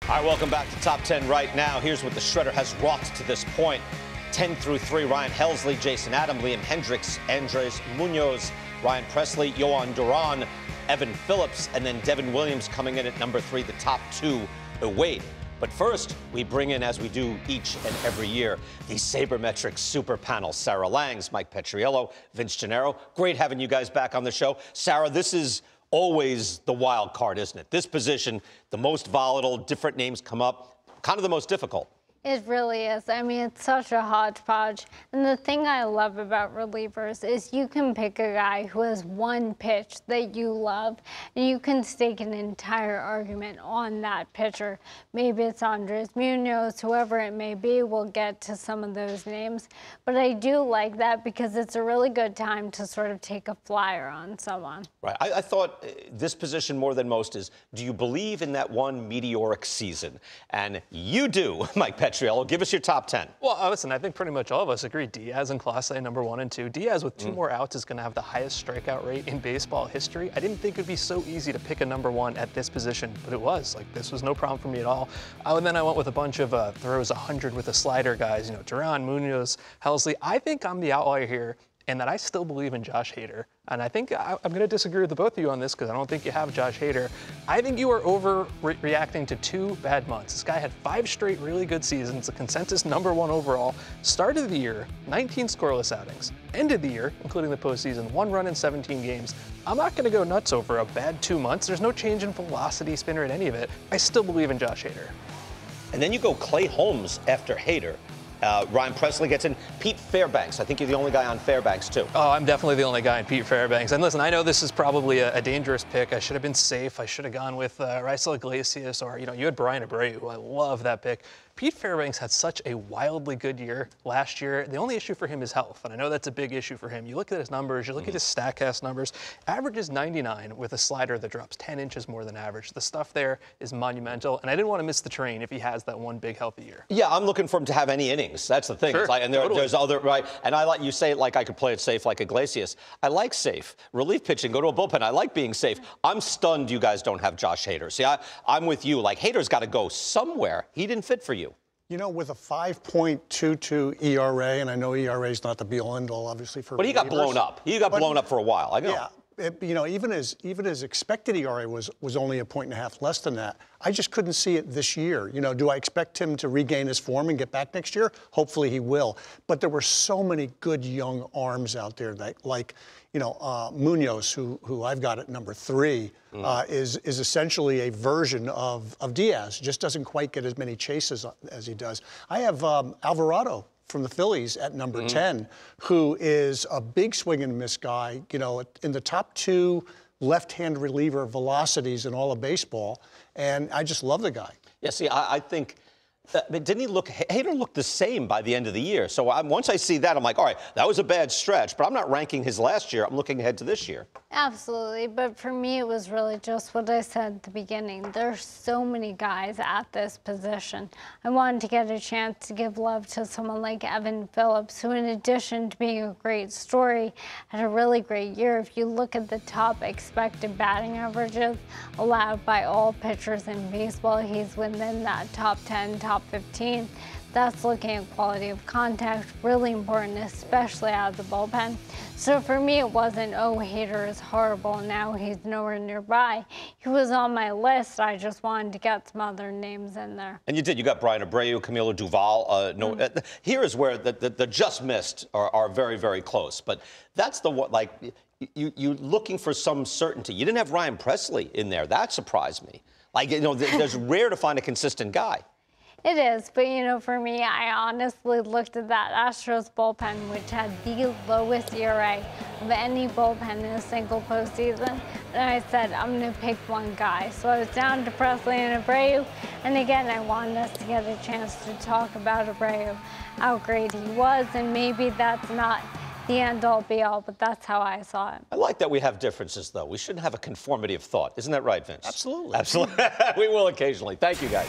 All right, welcome back to Top 10 right now. Here's what the Shredder has wrought to this point. 10 through 3, Ryan Helsley, Jason Adam, Liam Hendricks, Andres Munoz, Ryan Presley, Yohan Duran, Evan Phillips, and then Devin Williams coming in at number 3, the top 2 await. But first, we bring in, as we do each and every year, the Sabermetrics Super Panel. Sarah Langs, Mike Petriello, Vince Gennaro. Great having you guys back on the show. Sarah, this is always the wild card, isn't it? This position, the most volatile, different names come up, kind of the most difficult. It really is. I mean, it's such a hodgepodge. And the thing I love about relievers is you can pick a guy who has one pitch that you love, and you can stake an entire argument on that pitcher. Maybe it's Andres Munoz, whoever it may be. We'll get to some of those names. But I do like that because it's a really good time to sort of take a flyer on someone. Right. I thought this position more than most is, do you believe in that one meteoric season? And you do, Mike Petriello. Give us your top 10. Well, listen, I think pretty much all of us agree. Diaz and Clase, number 1 and 2. Diaz, with 2 more outs, is going to have the highest strikeout rate in baseball history. I didn't think it would be so easy to pick a number 1 at this position, but it was. Like, this was no problem for me at all. And then I went with a bunch of throws 100 with a slider guys, you know, Duran, Munoz, Helsley. I think I'm the outlier here, and that I still believe in Josh Hader. And I think I'm going to disagree with the both of you on this because I don't think you have Josh Hader. I think you are overreacting to 2 bad months. This guy had 5 straight really good seasons, a consensus number 1 overall. Started the year, 19 scoreless outings. Ended the year, including the postseason, 1 run in 17 games. I'm not going to go nuts over a bad 2 months. There's no change in velocity, spin rate, any of it. I still believe in Josh Hader. And then you go Clay Holmes after Hader. Ryan Presley gets in. Pete Fairbanks. I think you're the only guy on Fairbanks, too. Oh, I'm definitely the only guy in Pete Fairbanks. And listen, I know this is probably a dangerous pick. I should have been safe. I should have gone with Raisel Iglesias, or, you know, you had Brian Abreu. I love that pick. Pete Fairbanks had such a wildly good year last year. The only issue for him is health, and I know that's a big issue for him. You look at his numbers, you look at his StatCast numbers, average is 99 with a slider that drops 10 inches more than average. The stuff there is monumental, and I didn't want to miss the train if he has that one big healthy year. Yeah, I'm looking for him to have any innings. That's the thing. Sure, it's like, and totally. there's other, right, and I like, you say it like I could play it safe like Iglesias. I like safe. Relief pitching, go to a bullpen. I like being safe. I'm stunned you guys don't have Josh Hader. See, I'm with you. Like, Hader's got to go somewhere. He didn't fit for you. You know, with a 5.22 ERA, and I know ERA is not the be-all, end-all, obviously, for But he got relievers. blown up. He got blown up for a while. I know. Yeah, you know, even his expected ERA was only 1.5 points less than that. I just couldn't see it this year. You know, do I expect him to regain his form and get back next year? Hopefully he will. But there were so many good young arms out there that, like, you know, Munoz, who I've got at number 3, is essentially a version of Diaz. Just doesn't quite get as many chases as he does. I have Alvarado from the Phillies at number 10, who is a big swing and miss guy, you know, in the top 2 left-hand reliever velocities in all of baseball, and I just love the guy. Yeah, see, I think, but didn't he look, Hader looked the same by the end of the year. So once I see that, I'm like, all right, that was a bad stretch, but I'm not ranking his last year. I'm looking ahead to this year. Absolutely, but for me, it was really just what I said at the beginning. There's so many guys at this position. I wanted to get a chance to give love to someone like Evan Phillips, who, in addition to being a great story, had a really great year. If you look at the top expected batting averages allowed by all pitchers in baseball, he's within that top 10, top 15. That's looking at quality of contact, really important, especially out of the bullpen. So for me, it wasn't, oh, Hader is horrible, now he's nowhere nearby. He was on my list. I just wanted to get some other names in there. And you did. You got Brian Abreu, Camilo Duval. Here is where the just missed are very, very close. But that's the one, like, you looking for some certainty. You didn't have Ryan Presley in there. That surprised me. Like, you know, there's rare to find a consistent guy. It is, but, you know, for me, I honestly looked at that Astros bullpen, which had the lowest ERA of any bullpen in a single postseason, and I said, I'm going to pick one guy. So I was down to Presley and Abreu, and again, I wanted us to get a chance to talk about Abreu, how great he was, and maybe that's not the end-all, be-all, but that's how I saw it. I like that we have differences, though. We shouldn't have a conformity of thought. Isn't that right, Vince? Absolutely. Absolutely. We will occasionally. Thank you, guys.